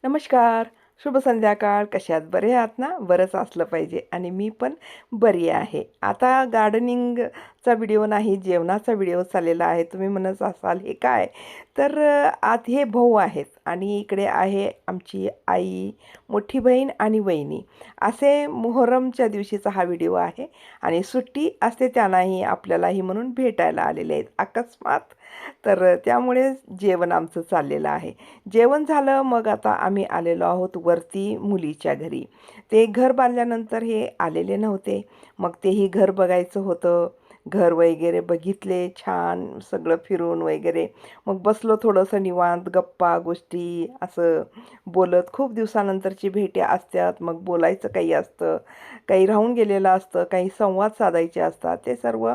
नमस्कार. शुभ संध्याकाळ. कशा आहात? बरे आहात ना? बरंच असलं पाहिजे आणि मी पण बरी आहे. आता गार्डनिंगचा व्हिडिओ नाही, जेवणाचा व्हिडिओ चाललेला आहे. तुम्ही म्हणत असाल हे काय? तर आत हे भाऊ आहेत आणि इकडे आहे आमची आई, मोठी बहीण आणि वहिनी. असे मोहरमच्या दिवशीचा हा व्हिडिओ आहे आणि सुट्टी असते त्यांनाही आपल्यालाही म्हणून भेटायला आलेले आहेत अकस्मात. तर त्यामुळे जेवण आमचं चाललेलं आहे. जेवण झालं मग आता आम्ही आलेलो आहोत वरती मुलीच्या घरी. ते घर बांधल्यानंतर हे आलेले नव्हते. मग तेही घर बघायचं होतं. घर वगैरे बघितले छान सगळं फिरून वगैरे. मग बसलो थोडंसं निवांत गप्पा गोष्टी असं बोलत. खूप दिवसानंतरची भेटी असतात. मग बोलायचं काही असतं, काही राहून गेलेलं असतं, काही संवाद साधायचे असतात. ते सर्व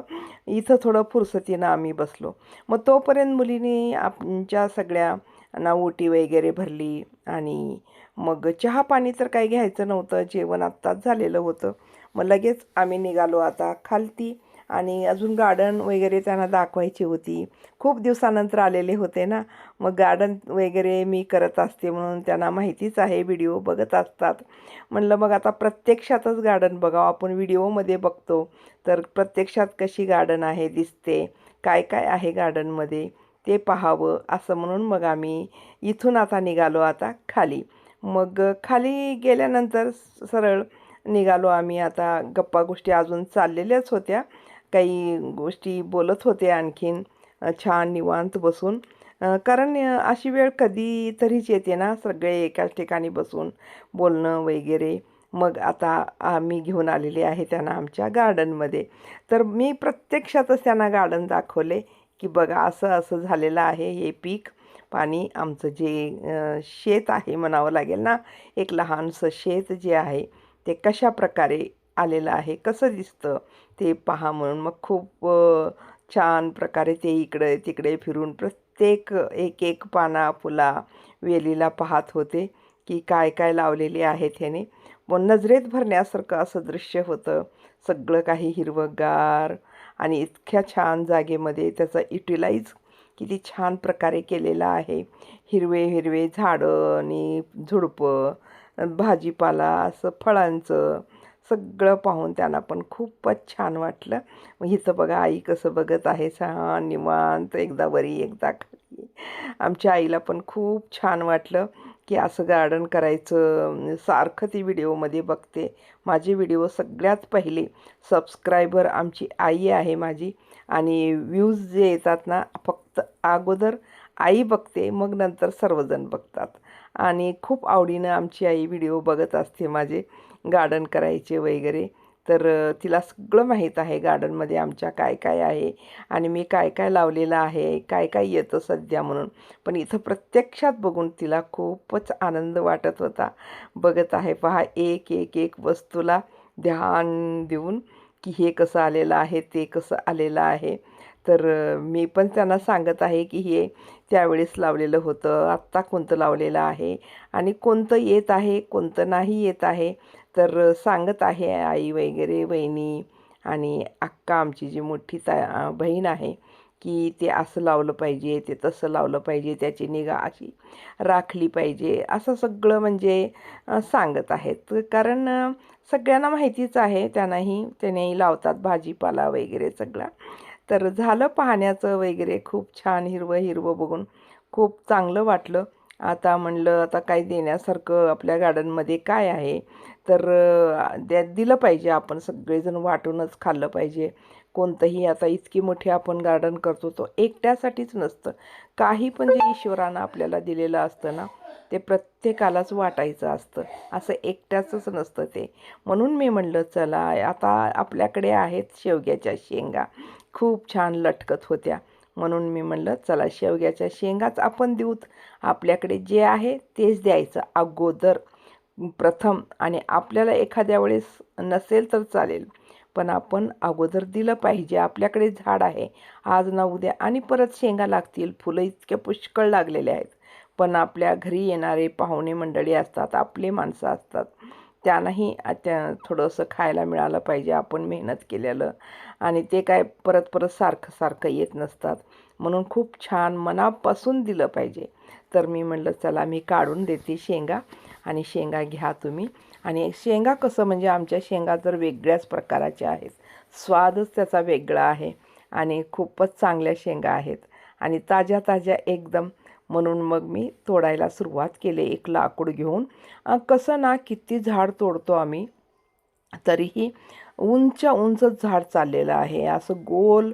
इथं थोडं फुरसतीनं आम्ही बसलो. मग तोपर्यंत मुलीने आमच्या सगळ्या ना ओटी वगैरे भरली आणि मग चहा पाणी तर काही घ्यायचं नव्हतं. जेवण आत्ताच झालेलं होतं. मग लगेच आम्ही निघालो आता खालती आणि अजून गार्डन वगैरे त्यांना दाखवायची होती. खूप दिवसानंतर आलेले होते ना, मग गार्डन वगैरे मी करत असते म्हणून त्यांना माहितीच आहे, व्हिडिओ बघत असतात. म्हणलं मग आता प्रत्यक्षातच गार्डन बघावं. आपण व्हिडिओमध्ये बघतो तर प्रत्यक्षात कशी गार्डन आहे दिसते, काय काय आहे गार्डनमध्ये ते पाहावं असं म्हणून मग आम्ही इथून आता निघालो आता खाली. मग खाली गेल्यानंतर सरळ निघालो आम्ही आता. गप्पा गोष्टी अजून चाललेल्याच होत्या. काही गोष्टी बोलत होते आणखीन छान निवांत बसून. कारण अशी वेळ कधीतरीच येते ना, सगळे एकाच ठिकाणी बसून बोलणं वगैरे. मग आता आम्ही घेऊन आलेले आहे त्यांना आमच्या गार्डनमध्ये. तर मी प्रत्यक्षातच त्यांना गार्डन दाखवले की बघा असं असं झालेलं आहे हे पीक. पाणी आमचं जे शेत आहे म्हणावं लागेल ना, एक लहानसं शेत जे आहे ते कशा प्रकारे आलेलं आहे, कसं दिसतं ते पहा म्हणून. मग खूप छान प्रकारे ते इकडे तिकडे फिरून प्रत्येक एक एक पाना फुला वेलीला पाहत होते की काय काय लावलेले आहेत ह्याने. मग नजरेत भरण्यासारखं असं दृश्य होतं. सगळं काही हिरवंगार आणि इतक्या छान जागेमध्ये त्याचं युटिलाइज किती छान प्रकारे केलेलं आहे. हिरवे हिरवे झाडं आणि झुडपं, भाजीपाला असं फळांचं सगळं पाहून त्यांना पण खूपच छान वाटलं. मग इथं बघा आई कसं बघत आहे छान निवांत, एकदा वरी एकदा खाली. आमच्या आईला पण खूप छान वाटलं की असं गार्डन करायचं. सारखं ती व्हिडिओमध्ये बघते. माझे व्हिडिओ सगळ्यात पहिले सबस्क्रायबर आमची आई आहे माझी आणि व्ह्यूज जे येतात ना फक्त अगोदर आई बघते, मग नंतर सर्वजण बघतात. आणि खूप आवडीनं आमची आई व्हिडिओ बघत असते माझे गार्डन करायचे वगैरे. तर तिला सगळं माहीत आहे गार्डनमध्ये आमच्या काय काय आहे आणि मी काय काय लावलेलं आहे, काय काय येतं सध्या म्हणून. पण इथं प्रत्यक्षात बघून तिला खूपच आनंद वाटत होता. बघत आहे पहा एक एक एक वस्तूला ध्यान देऊन की हे कसं आलेलं आहे, ते कसं आलेलं आहे. तर मी पण त्यांना सांगत आहे की हे त्यावेळेस लावलेलं होतं, आत्ता कोणतं लावलेलं आहे आणि कोणतं येत आहे, कोणतं नाही येत आहे. तर सांगत आहे आई वगैरे, वहिनी आणि अक्का आमची जी मोठी बहीण आहे की ते असं लावलं पाहिजे, ते तसं लावलं पाहिजे, त्याची निगा अशी राखली पाहिजे, असं सगळं म्हणजे सांगत आहेत. कारण सगळ्यांना माहितीच आहे, त्यानेही लावतात भाजीपाला वगैरे सगळा. तर झालं पाहण्याचं वगैरे खूप छान हिरवं हिरवं बघून खूप चांगलं वाटलं. आता म्हणलं आता काय देण्यासारखं आपल्या गार्डनमध्ये काय आहे. तर दिलं पाहिजे, आपण सगळेजण वाटूनच खाल्लं पाहिजे. कोणतंही आता इतकी मोठी आपण गार्डन करतो तो एकट्यासाठीच नसतं. काही पण जे ईश्वरानं आपल्याला दिलेलं असतं ना ते प्रत्येकालाच वाटायचं असतं, असं एकट्याचंच नसतं ते. म्हणून मी म्हणलं चला आता आपल्याकडे आहेत शेवग्याच्या शेंगा, खूप छान लटकत होत्या. म्हणून मी म्हणलं चला शेवग्याच्या शेंगाच आपण देऊत. आपल्याकडे जे आहे तेच द्यायचं अगोदर प्रथम. आणि आपल्याला एखाद्या वेळेस नसेल तर चालेल, पण आपण अगोदर दिलं पाहिजे. आपल्याकडे झाड आहे आज ना उद्या आणि परत शेंगा लागतील. फुलं इतके पुष्कळ लागलेले आहेत. पण आपल्या घरी येणारे पाहुणे मंडळी असतात, आपले माणसं असतात, त्यांनाही थोडंसं खायला मिळालं पाहिजे आपण मेहनत केलेलं. आणि ते काय परत परत सारखं सारखं येत नसतात. म्हणून खूप छान मनापासून दिलं पाहिजे. तर मी म्हटलं चला मी काढून देते शेंगा आणि शेंगा घ्या तुम्ही. आणि शेंगा कसं म्हणजे आमच्या शेंगा तर वेगळ्याच प्रकाराच्या आहेत, स्वादच त्याचा वेगळा आहे आणि खूपच चांगल्या शेंगा आहेत आणि ताज्या ताज्या एकदम. म्हणून मग मी तोडायला सुरुवात केली एक लाकूड घेऊन. कसं ना किती झाड तोडतो आम्ही, तरीही उंचच्या उंचच झाड चाललेलं आहे, असं गोल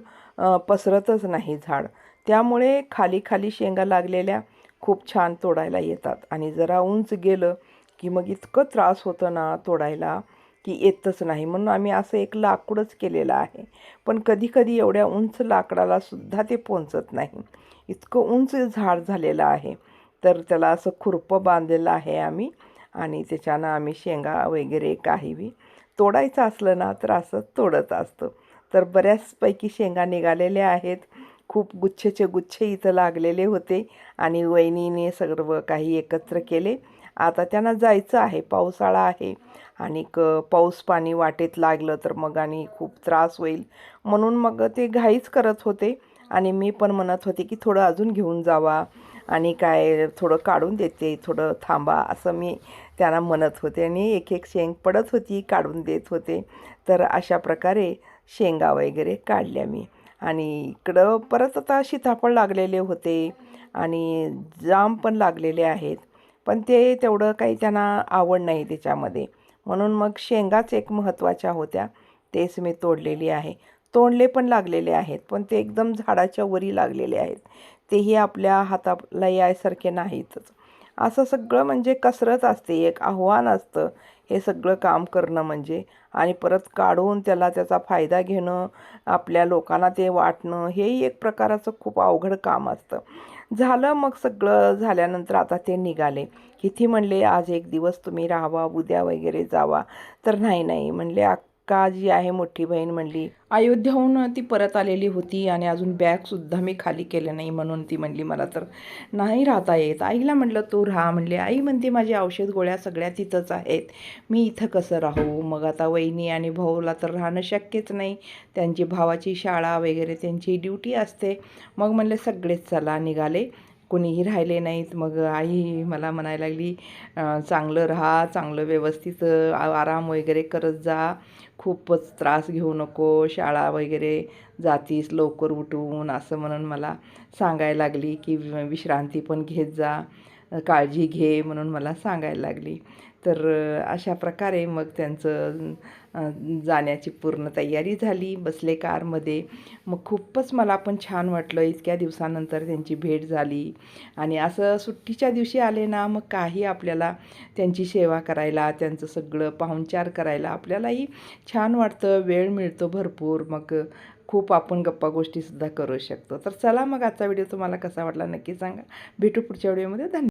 पसरतच नाही झाड. त्यामुळे खाली खाली शेंगा लागलेल्या खूप छान तोडायला येतात आणि जरा उंच गेलं की मग इतकं त्रास होतं ना तोडायला की येतच नाही. म्हणून आम्ही असं एक लाकूडच केलेलं आहे. पण कधी कधी एवढ्या उंच लाकडाला सुद्धा ते पोंचत नाही, इतकं उंच झाड झालेलं आहे. तर त्याला असं खुरपं बांधलेलं आहे आम्ही आणि त्याच्यानं आम्ही शेंगा वगैरे काहीही तोडायचं असलं ना तर असं तोडत असतो. तर बऱ्याचपैकी शेंगा निघालेल्या आहेत. खूप गुच्छेचे गुच्छे इथं लागलेले होते आणि वहिनीने सर्व काही एकत्र केले. आता त्यांना जायचं आहे, पावसाळा आहे आणि पाऊस पाणी वाटेत लागलं तर मग आणि खूप त्रास होईल. म्हणून मग ते घाईच करत होते आणि मी पण म्हणत होते की थोडं अजून घेऊन जावा आणि काय थोडं काढून देते, थोडं थांबा, असं मी त्यांना म्हणत होते आणि एक एक शेंग पडत होती, काढून देत होते. तर अशा प्रकारे शेंगा वगैरे काढल्या मी. आणि इकडं परत आता सीताफळ लागलेले होते आणि जाम पण लागलेले आहेत, पण ते तेवढं काही त्यांना आवड नाही त्याच्यामध्ये. म्हणून मग शेंगाच एक महत्त्वाच्या होत्या, तेच मी तोडलेली आहे. तोंडले पण लागलेले आहेत, पण ते एकदम झाडाच्या वरी लागलेले आहेत, तेही आपल्या हाताला यायसारखे नाहीतच. असं सगळं म्हणजे कसरत असते, एक आव्हान असतं हे सगळं काम करणं म्हणजे. आणि परत काढून त्याचा फायदा घेणं, आपल्या लोकांना ते वाटणं, हेही एक प्रकाराचं खूप अवघड काम असतं. झालं मग सगळं झाल्यानंतर आता ते निघाले. किती म्हणले आज एक दिवस तुम्ही राहावा, उद्या वगैरे जावा, तर नाही नाही म्हणले. अक्का जी आहे मोठी बहीण म्हणली, अयोध्याहून ती परत आलेली होती आणि अजून बॅगसुद्धा मी खाली केलं नाही, म्हणून ती म्हणली मला तर नाही राहता येत. आईला म्हटलं तू राहा, म्हणले आई म्हणते माझी औषध गोळ्या सगळ्या तिथंच आहेत, मी इथं कसं राहू. मग आता वहिनी आणि भाऊला तर राहणं शक्यच नाही, त्यांची भावाची शाळा वगैरे त्यांची ड्युटी असते. मग म्हणले सगळेच चला निघाले, कोणीही राहिले नाहीत. मग आई मला म्हणायला लागली चांगलं राहा, चांगलं व्यवस्थित आराम वगैरे करत जा, खूपच त्रास घेऊ नको, शाळा वगैरे जातीस लवकर उठवून, असं म्हणून मला सांगायला लागली की विश्रांती पण घेत जा, काळजी घे, म्हणून मला सांगायला लागली. तर अशा प्रकारे मग त्यांचं जाण्याची पूर्ण तयारी झाली. बसले कारमध्ये. मग खूपच मला पण छान वाटलं, इतक्या दिवसानंतर त्यांची भेट झाली. आणि असं सुट्टीच्या दिवशी आले ना मग काही आपल्याला त्यांची सेवा करायला, त्यांचं सगळं पाहुणचार करायला आपल्यालाही छान वाटतं, वेळ मिळतो भरपूर. मग खूप आपण गप्पा गोष्टीसुद्धा करू शकतो. तर चला मग आजचा व्हिडिओ तुम्हाला कसा वाटला नक्की सांगा. भेटू पुढच्या व्हिडिओमध्ये. धन्यवाद.